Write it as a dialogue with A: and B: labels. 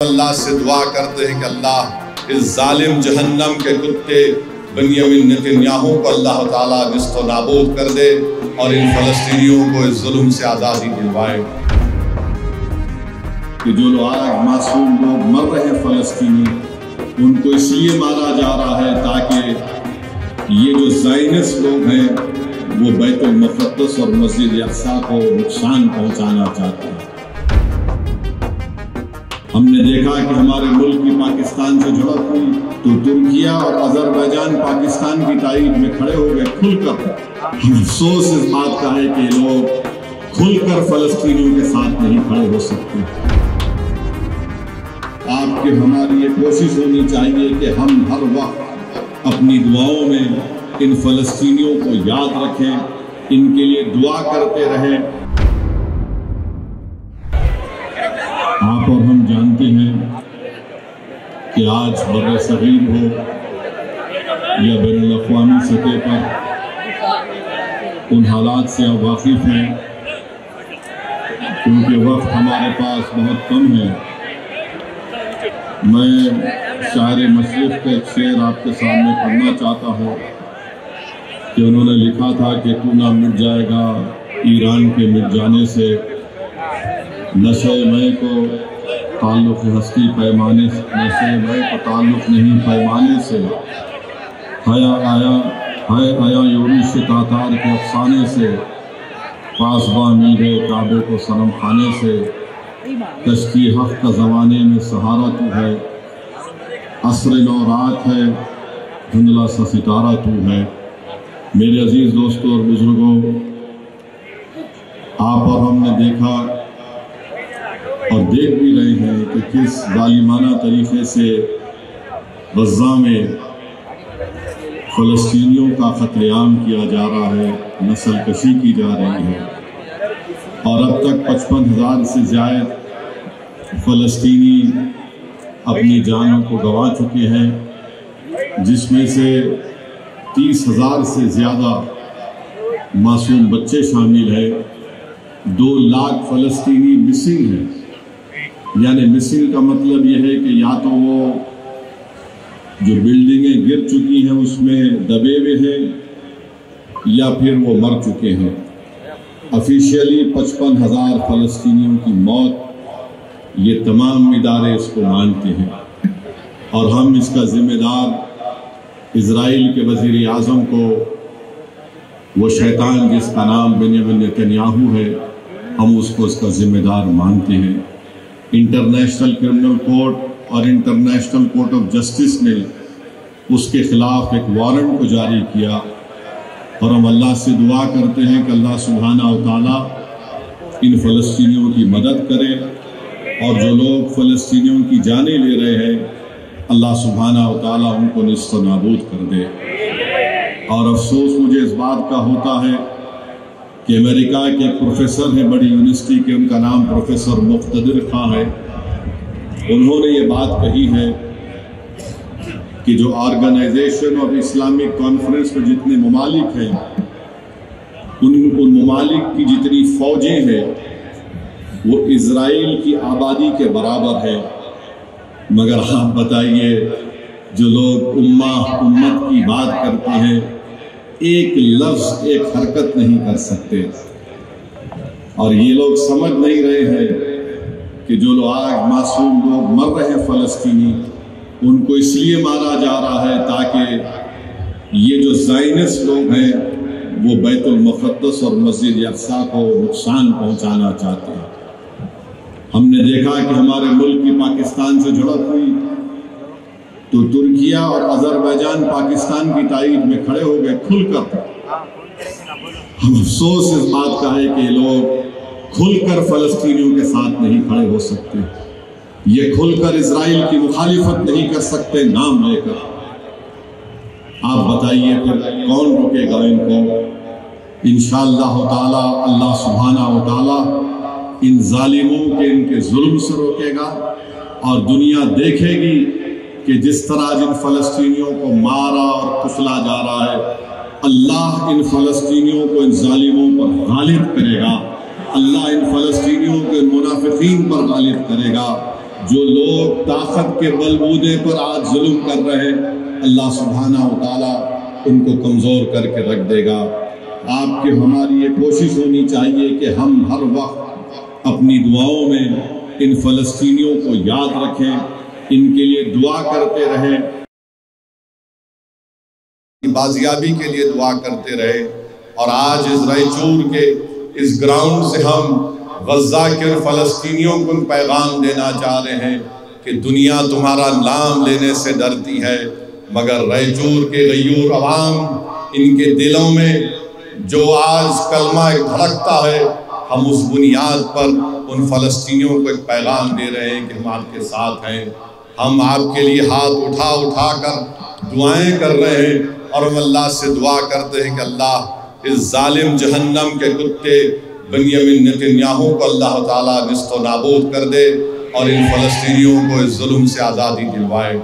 A: اللہ سے دعا کرتے ہیں کہ اللہ اس ظالم جہنم کے کتے بنیامین نتنیاہو کو اللہ تعالیٰ نست و نابود کر دے اور ان فلسطینیوں کو اس ظلم سے آزادی دلوائے۔ کہ جو لوگ معصوم لوگ مر رہے ہیں فلسطینی، ان کو اس لیے مارا جا رہا ہے تاکہ یہ جو زائنسٹ لوگ ہیں وہ بیت المقدس اور مسجد اقصیٰ کو نقصان پہنچانا چاہتے ہیں۔ ہم نے دیکھا کہ ہمارے ملک کی پاکستان سے جھڑپ ہوئی تو ترکیہ اور آذربائیجان پاکستان کی تائید میں کھڑے ہو گئے کھل کر۔ افسوس اس بات کا ہے کہ لوگ کھل کر فلسطینیوں کے ساتھ نہیں کھڑے ہو سکتے۔ آپ کے ہماری یہ کوشش ہونی چاہیے کہ ہم ہر وقت اپنی دعاؤں میں ان فلسطینیوں کو یاد رکھیں، ان کے لیے دعا کرتے رہیں۔ آپ اور ہم جانتے ہیں کہ آج بر صغیر ہو یا بین الاقوامی سطح پر ان حالات سے آپ واقف ہیں، کیونکہ وقت ہمارے پاس بہت کم ہے۔ میں شاعر مشرق کا ایک شعر آپ کے سامنے پڑھنا چاہتا ہوں کہ انہوں نے لکھا تھا کہ تو نہ مٹ جائے گا ایران کے مٹ جانے سے، نشے میں کو تعلق ہستی پیمانے سے، نشے میں کو تعلق نہیں پیمانے سے، آیا یورش تاتار کے افسانے سے، پاسباں مل گئے کعبے کو صنم خانے سے، کشتی حق کا زمانے میں سہارا تو ہے، عصر نو رات ہے دھندلا سا ستارہ تو ہے۔ میرے عزیز دوستوں اور بزرگوں، آپ اور ہم نے دیکھا اور دیکھ بھی رہے ہیں کہ کس ظالمانہ طریقے سے غزہ میں فلسطینیوں کا قتل عام کیا جا رہا ہے، نسل کشی کی جا رہی ہے، اور اب تک 55,000 سے زائد فلسطینی اپنی جانوں کو گنوا چکے ہیں، جس میں سے 30,000 سے زیادہ معصوم بچے شامل ہیں۔ 2 لاکھ فلسطینی مسنگ ہیں، یعنی مسنگ کا مطلب یہ ہے کہ یا تو وہ جو بلڈنگیں گر چکی ہیں اس میں دبے ہوئے ہیں یا پھر وہ مر چکے ہیں۔ آفیشیلی 55,000 فلسطینیوں کی موت، یہ تمام ادارے اس کو مانتے ہیں، اور ہم اس کا ذمہ دار اسرائیل کے وزیر اعظم کو، وہ شیطان جس کا نام بنیامین نتنیاہو ہے، ہم اس کو اس کا ذمہ دار مانتے ہیں۔ انٹرنیشنل کرمنل کورٹ اور انٹرنیشنل کورٹ آف جسٹس نے اس کے خلاف ایک وارنٹ کو جاری کیا، اور ہم اللہ سے دعا کرتے ہیں کہ اللہ سبحانہ و تعالیٰ ان فلسطینیوں کی مدد کرے، اور جو لوگ فلسطینیوں کی جانیں لے رہے ہیں اللہ سبحانہ و تعالیٰ ان کو نست و نابود کر دے۔ اور افسوس مجھے اس بات کا ہوتا ہے کہ امریکہ کے ایک پروفیسر ہیں بڑی یونیورسٹی کے، ان کا نام پروفیسر مقتدر خان ہے، انہوں نے یہ بات کہی ہے کہ جو آرگنائزیشن آف اسلامک کانفرنس میں جتنے ممالک ہیں، ان ممالک کی جتنی فوجیں ہیں وہ اسرائیل کی آبادی کے برابر ہے، مگر آپ بتائیے جو لوگ امت کی بات کرتے ہیں ایک لفظ ایک حرکت نہیں کر سکتے، اور یہ لوگ سمجھ نہیں رہے ہیں کہ جو لوگ معصوم لوگ مر رہے ہیں فلسطینی، ان کو اس لیے مارا جا رہا ہے تاکہ یہ جو زائنسٹ لوگ ہیں وہ بیت المقدس اور مسجد اقصیٰ کو نقصان پہنچانا چاہتے ہیں۔ ہم نے دیکھا کہ ہمارے ملک کی پاکستان سے جھڑپ ہوئی تو ترکیہ اور آذربائیجان پاکستان کی تائید میں کھڑے ہو گئے کھل کر۔ افسوس اس بات کا ہے کہ لوگ کھل کر فلسطینیوں کے ساتھ نہیں کھڑے ہو سکتے، یہ کھل کر اسرائیل کی مخالفت نہیں کر سکتے نام لے کر۔ آپ بتائیے پھر کون روکے گا ان کو؟ انشاءاللہ تعالی اللہ سبحانہ و تعالی ان ظالموں کے ان کے ظلم سے روکے گا، اور دنیا دیکھے گی کہ جس طرح جن فلسطینیوں کو مارا اور کچلا جا رہا ہے، اللہ ان فلسطینیوں کو ان ظالموں پر غالب کرے گا، اللہ ان فلسطینیوں کے منافقین پر غالب کرے گا۔ جو لوگ طاقت کے بلبوتے پر آج ظلم کر رہے ہیں، اللہ سبحانہ و تعالیٰ ان کو کمزور کر کے رکھ دے گا۔ آپ کی ہماری یہ کوشش ہونی چاہیے کہ ہم ہر وقت اپنی دعاؤں میں ان فلسطینیوں کو یاد رکھیں، ان کے لیے دعا کرتے رہیں، بازیابی کے لیے دعا کرتے رہے۔ اور آج اس رائچور کے اس گراؤنڈ سے ہم غزہ کے فلسطینیوں کو پیغام دینا چاہ رہے ہیں کہ دنیا تمہارا نام لینے سے ڈرتی ہے، مگر رائچور کے غیور عوام، ان کے دلوں میں جو آج کلمہ دھڑکتا ہے، ہم اس بنیاد پر ان فلسطینیوں کو ایک پیغام دے رہے ہیں کہ ہم آپ کے ساتھ ہیں۔ ہم آپ کے لیے ہاتھ اٹھا اٹھا کر دعائیں کر رہے ہیں، اور ہم اللہ سے دعا کرتے ہیں کہ اللہ اس ظالم جہنم کے کتے بنیامین نتنیاہو کو اللہ تعالیٰ نست و نابود کر دے اور ان فلسطینیوں کو اس ظلم سے آزادی دلوائے۔